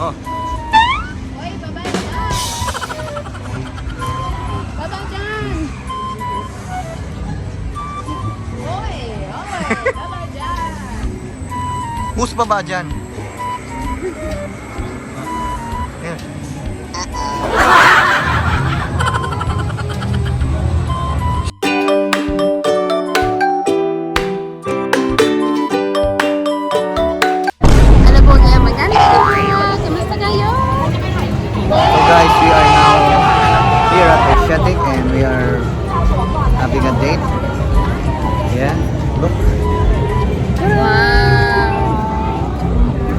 Oh. Oy, baba dyan! Baba dyan! Oy, baba dyan! Who's baba dyan? Here. Ano po kayo? Magkano kayo? Kamusta kayo? So guys, we are now here at Asiatic and we are having a date. Yeah, look. Wow!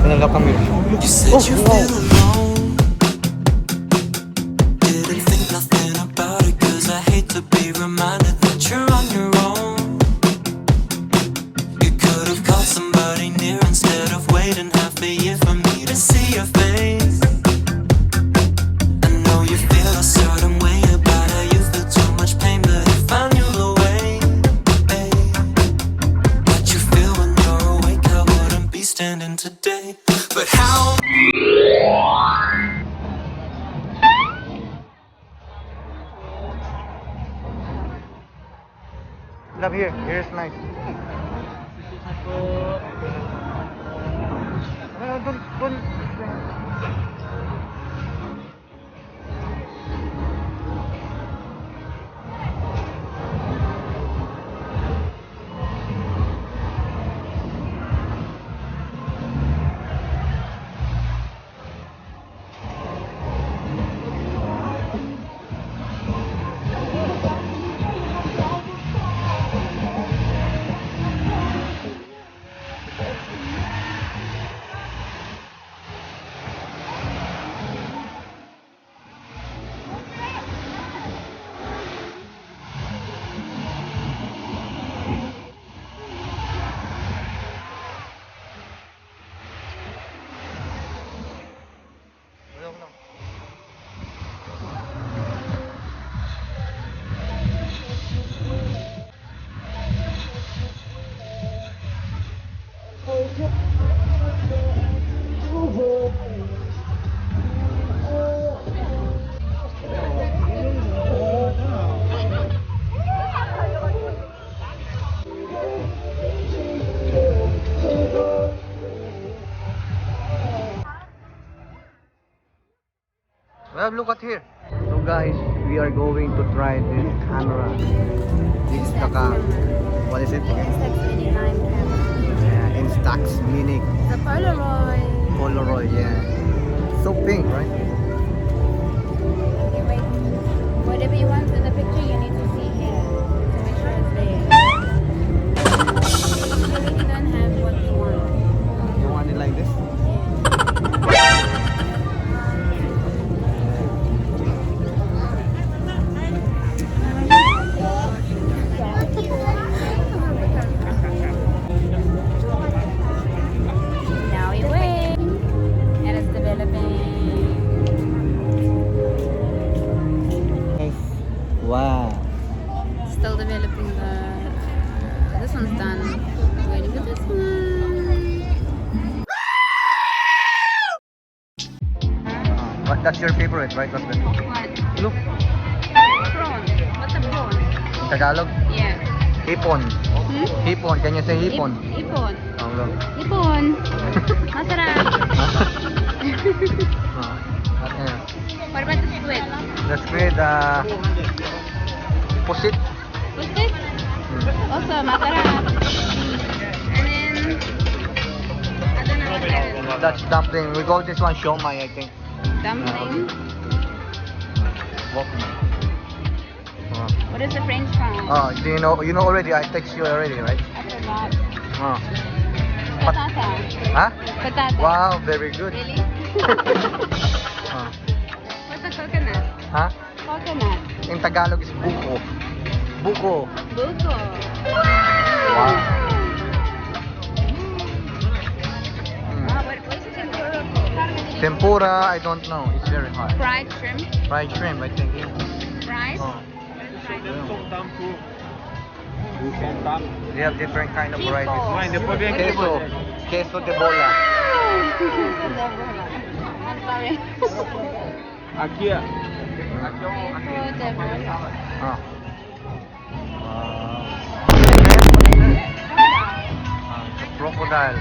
Tinanggap kami. You said you feel alone. Didn't think nothing about it, 'cause I hate to be reminded that you're on your own. You could have called somebody near instead of waiting half a year for me to see your face. I know you feel a certain way about how you feel too much pain, but if I knew the way, babe, what you feel when you're awake, I wouldn't be standing today. But how? Love here. Here is nice. Don't. Well, look at here. So guys, we are going to try this camera. This is the what is it again? Instax 89 camera. Yeah, Instax Mini The Polaroid. Polaroid. Yeah, so pink, right? Okay, wait. Whatever you want in the picture, you need to see here to make sure it's there. You really don't have what you want. You want it like this? Now we wait. And it's developing. Wow. Still developing the. This one's done. Waiting for this one. But that's your favorite, right? That's the What? look. Prawn. What's a prawn? Tagalog. Yeah. Hipon. Hmm? Hipon. Can you say hipon? Ipon. Oh, look. Ipon. Masarap. Okay. What about the squid? That's great. Pusit. What's this? Also, masarap. And then, I don't know what that is. That's dumpling. We call this one siomai, I think. Dumpling. Walk. What is the French fry? Oh, do you know? You know already. I text you already, right? I forgot. Oh. Patata. Huh? Patata. Wow, very good. Really? Oh. What's a coconut? Huh? Coconut. In Tagalog is buko. Buko. Buko. Wow. What is it? Tempura, I don't know. It's very hard. Fried shrimp. Fried shrimp, I think. Yeah. Fries. Oh. Fried They have different kind of varieties. Queso. Queso. Queso de bola. Sorry. Aqui, ó. Whatever. Ah. Crocodile.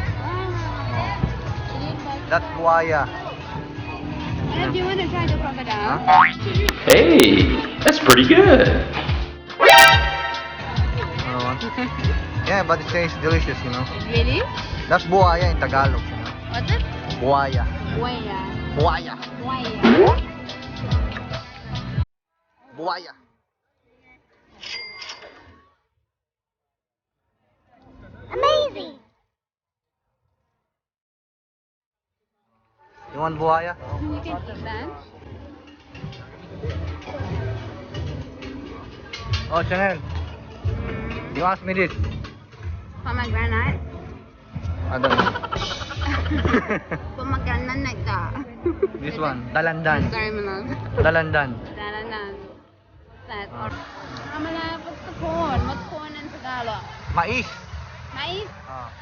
That's buaya. Do you want to try the crocodile? Hey, that's pretty good. Yeah, but it tastes delicious, you know. Really? That's buaya in Tagalog, you know. What's it? Buaya. Buaya. Buaya. Buaya. Buaya. Amazing. You want buaya? You can eat that. Oh, Chanel. You asked me this. Pomegranate. I don't know. Pomegranate like that. This one. Dalandan. Sorry, Manal. Dalandan. Dalanan. That. Amala, what's the corn? What's corn in Tagalog? Mais. Mais? Ah.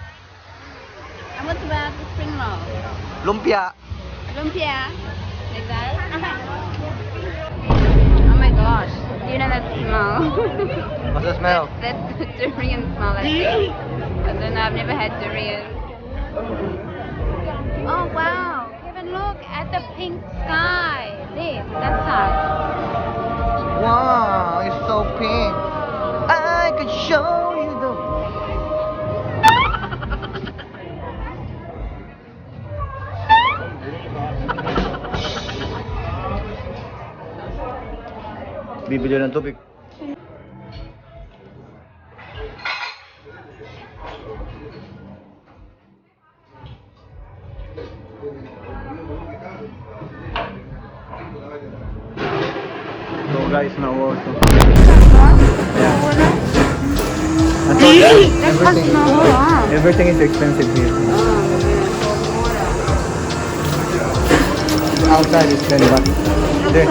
And what's about the spring roll? Lumpia. Lumpia. Like that? Oh my gosh. Do you know that smell? What's the smell? That's the durian smell. I think. I don't know. I've never had durian. Oh wow. Kevin, look at the pink sky. This, that side. Wow, it's so pink. I could show you the. Bibili ng tubig. So guys, now also. Everything is expensive here. Outside is 10 bucks. There.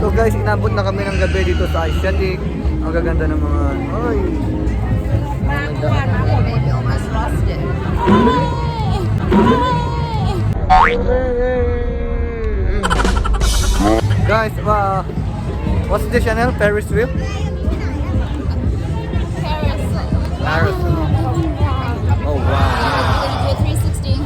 So guys, inabot na kami ng gabi dito sa Asiatic. Ang gaganda ng mga... Ay! Baby almost lost it. Guys, what's the Chanel? Ferris wheel? Paris. Oh wow. 360.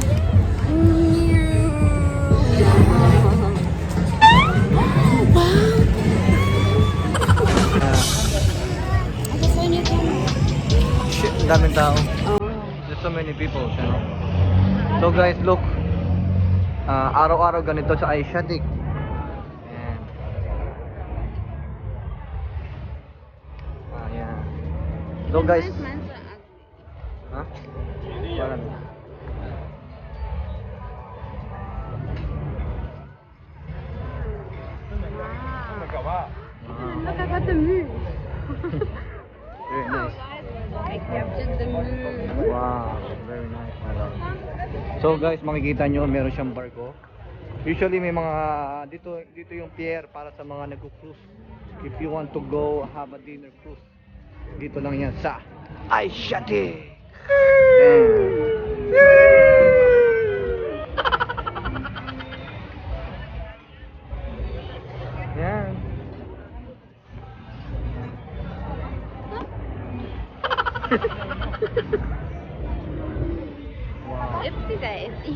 Shit, daming tao. There's so many people, you know. So guys, look. Araw-araw ganito sa Asiatic. Ayan. Ayan. So guys, ha? Parang. Look, I got the moon. Very nice. I captured the moon. Wow, very nice. So guys, makikita nyo meron siyang barko. Usually may mga dito yung pier para sa mga nagko-cruise. If you want to go have a dinner cruise, dito lang yan sa Asiatic. Yan. Oopsie daisy.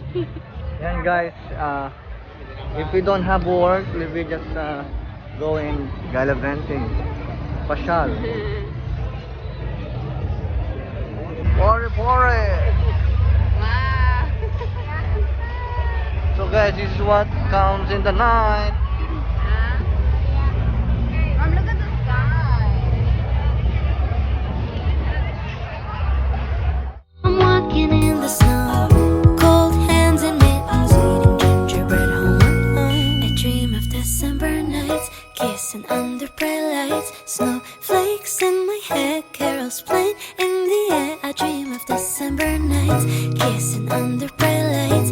Yan guys, if we don't have work, we just go and gallivanting. Pasyal. Pore. Wow. So guys, this is what comes in the night. Mom, look at the sky. I'm walking in the snow, cold hands and mittens, eating gingerbread home. I dream of December nights, tights, snowflakes in my hair, carols playing in the air. I dream of December nights, kissing under bright lights,